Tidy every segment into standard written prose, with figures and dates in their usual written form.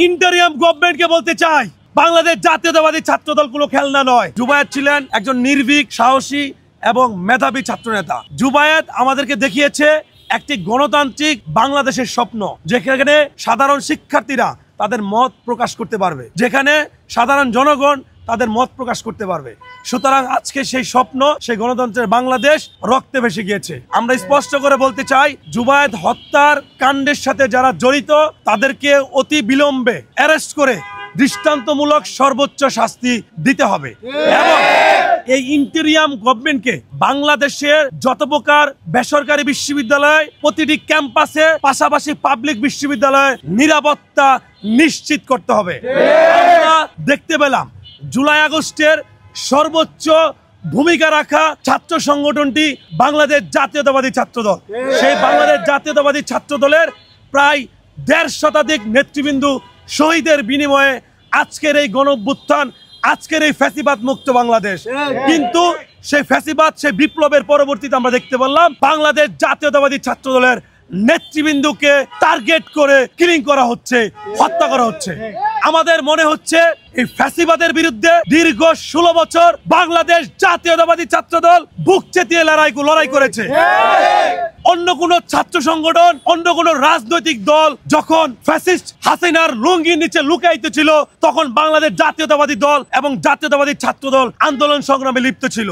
Interim গভর্নমেন্টকে বলতে চাই, বাংলাদেশ জাতীয়তাবাদী ছাত্রদল কোনো খেলনা নয়। জুবায়েত ছিলেন একজন নির্ভীক, সাহসী এবং মেধাবী ছাত্রনেতা। জুবায়েত আমাদেরকে দেখিয়েছে একটি গণতান্ত্রিক বাংলাদেশের স্বপ্ন, যেখানে সাধারণ শিক্ষার্থীরা তাদের মত প্রকাশ করতে পারবে, যেখানে সাধারণ জনগণ তাদের মত প্রকাশ করতে পারবে। সুতরাং আজকে সেই স্বপ্ন, সেই গণতন্ত্রের বাংলাদেশ রক্তে ভেসে গিয়েছে। আমরা স্পষ্ট করে বলতে চাই, জুবায়েত হত্যার কাণ্ডের সাথে যারা জড়িত তাদেরকে অতি বিলম্বে অ্যারেস্ট করে দৃষ্টান্তমূলক সর্বোচ্চ শাস্তি দিতে হবে। এবং এই ইন্টেরিয়াম গভর্নমেন্টকে বাংলাদেশের যত প্রকার বেসরকারি বিশ্ববিদ্যালয়, প্রতিটি ক্যাম্পাসে, পাশাপাশি পাবলিক বিশ্ববিদ্যালয়ে নিরাপত্তা নিশ্চিত করতে হবে। আমরা দেখতে পেলাম জুলাই আগস্টের সর্বোচ্চ ভূমিকা রাখা ছাত্র সংগঠনটি বাংলাদেশ জাতীয়তাবাদী ছাত্রদল। সেই বাংলাদেশ জাতীয়তাবাদী ছাত্রদলের প্রায় ১.৫ শতাধিক নেতৃবৃন্দু শহীদের বিনিময়ে আজকের এই গণঅভ্যুত্থান, আজকের এই ফ্যাসিবাদ মুক্ত বাংলাদেশ। কিন্তু সেই ফ্যাসিবাদ, সেই বিপ্লবের পরবর্তীতে আমরা দেখতে পারলাম বাংলাদেশ জাতীয়তাবাদী ছাত্রদলের নেতৃবৃন্দুকে টার্গেট করে কিলিং করা হচ্ছে, হত্যা করা হচ্ছে। আমাদের মনে হচ্ছে এই ফ্যাসিবাদের বিরুদ্ধে দীর্ঘ ১৬ বছর বাংলাদেশ জাতীয়তাবাদী ছাত্রদল বুক চেতিয়ে লড়াই করেছে। অন্য কোন ছাত্র সংগঠন, অন্য কোন রাজনৈতিক দল যখন ফ্যাসিস্ট হাসিনার লুঙ্গির নিচে লুকায়িত ছিল, তখন বাংলাদেশ জাতীয়তাবাদী দল এবং জাতীয়তাবাদী ছাত্রদল আন্দোলন সংগ্রামে লিপ্ত ছিল।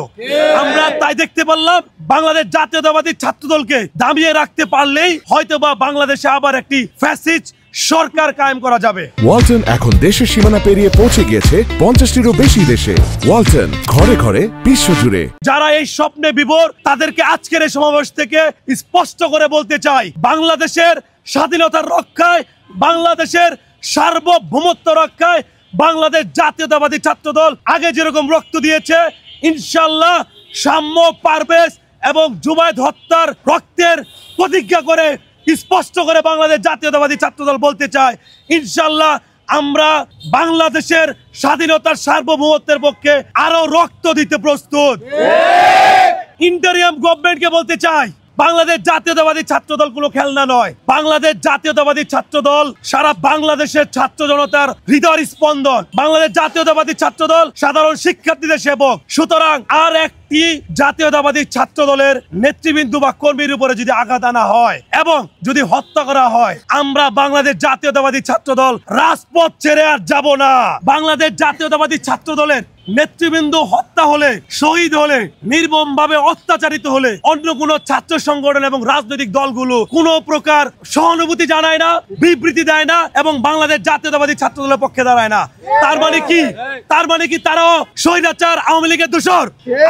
আমরা তাই দেখতে পারলাম বাংলাদেশ জাতীয়তাবাদী ছাত্রদলকে দাবিয়ে রাখতে পারলেই হয়তোবা বাংলাদেশে আবার একটি ফ্যাসিস্ট সরকার কায়েম করা যাবে। ওয়ালটন এখন দেশের সীমানা পেরিয়ে পৌঁছে গিয়েছে ৫০টিরও বেশি দেশে। ওয়ালটন, ঘরে ঘরে, বিশ্বজুড়ে। যারা এই স্বপ্নে বিভোর, তাদেরকে আজকের এই সমাবেশ থেকে স্পষ্ট করে বলতে চাই, বাংলাদেশের স্বাধীনতার রক্ষায়, বাংলাদেশের সার্বভৌমত্ব রক্ষায় বাংলাদেশ জাতীয়তাবাদী ছাত্রদল আগে যেরকম রক্ত দিয়েছে, ইনশাআল্লাহ সাম্য, পারভেজ এবং জুবায়েত হত্যার রক্তের প্রতিজ্ঞা করে স্পষ্ট করে বাংলাদেশ জাতীয়তাবাদী ছাত্রদল বলতে চায়, ইনশাআল্লাহ আমরা বাংলাদেশের স্বাধীনতার সার্বভৌমত্বের পক্ষে আরো রক্ত দিতে প্রস্তুত। ইন্টারিয়াম গভর্নমেন্টকে বলতে চাই, বাংলাদেশ জাতীয়তাবাদী ছাত্রদল কোনো খেলনা নয়। বাংলাদেশ জাতীয়তাবাদী ছাত্রদল সারা বাংলাদেশের ছাত্র জনতার হৃদয় স্পন্দন। বাংলাদেশ জাতীয়তাবাদী ছাত্রদল সাধারণ শিক্ষার্থীদের সেবক। সুতরাং আর একটি জাতীয়তাবাদী ছাত্রদলের নেতৃবৃন্দু বা কর্মীর উপরে যদি আঘাত আনা হয় এবং যদি হত্যা করা হয়, আমরা বাংলাদেশ জাতীয়তাবাদী ছাত্রদল রাজপথ ছেড়ে আর যাব না। বাংলাদেশ জাতীয়তাবাদী ছাত্রদলের নেতৃবৃন্দ হত্যা হলে, শহীদ হলে, নির্মম ভাবে অত্যাচারিত হলে অন্য কোন ছাত্র সংগঠন এবং রাজনৈতিক দলগুলো কোনো প্রকার সহানুভূতি জানায় না, বিবৃতি দেয় না এবং বাংলাদেশ জাতীয়তাবাদী ছাত্রদলের পক্ষে দাঁড়ায় না। তার মানে কি? তার মানে কি তারাও স্বৈরাচার আওয়ামী লীগের দোসর?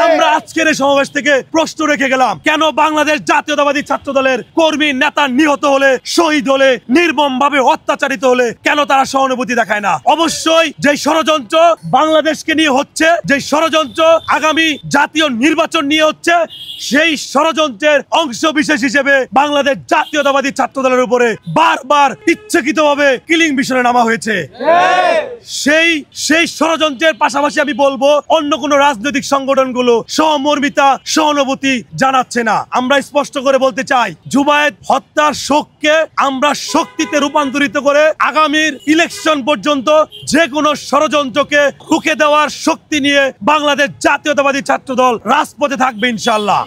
আমরা আজকের এই সমাবেশ থেকে প্রশ্ন রেখে গেলাম, কেন বাংলাদেশ জাতীয়তাবাদী ছাত্রদলের কর্মী নেতা নিহত হলে, শহীদ হলে, নির্মম ভাবে অত্যাচারিত হলে কেন তারা সহানুভূতি দেখায় না? অবশ্যই যে ষড়যন্ত্র বাংলাদেশকে নিয়ে হচ্ছে, যে ষড়যন্ত্র আগামী জাতীয় নির্বাচন নিয়ে হচ্ছে, সেই ষড়যন্ত্রের অংশ বিশেষ হিসেবে বাংলাদেশ জাতীয়তাবাদী ছাত্রদলের উপরে বারবার ইচ্ছাকৃতভাবে কিলিং মিশনে নামা হয়েছে। সেই ষড়যন্ত্রের পাশাপাশি আমি বলবো, অন্য কোন রাজনৈতিক সংগঠনগুলো সহমর্মিতা, সহানুভূতি জানাচ্ছে না। আমরা স্পষ্ট করে বলতে চাই, জুবায়েত হত্যার শোককে আমরা শক্তিতে রূপান্তরিত করে আগামীর ইলেকশন পর্যন্ত যে কোনো ষড়যন্ত্রকে রুখে দেওয়ার শক্তি নিয়ে বাংলাদেশ জাতীয়তাবাদী ছাত্রদল রাজপথে থাকবে ইনশাআল্লাহ।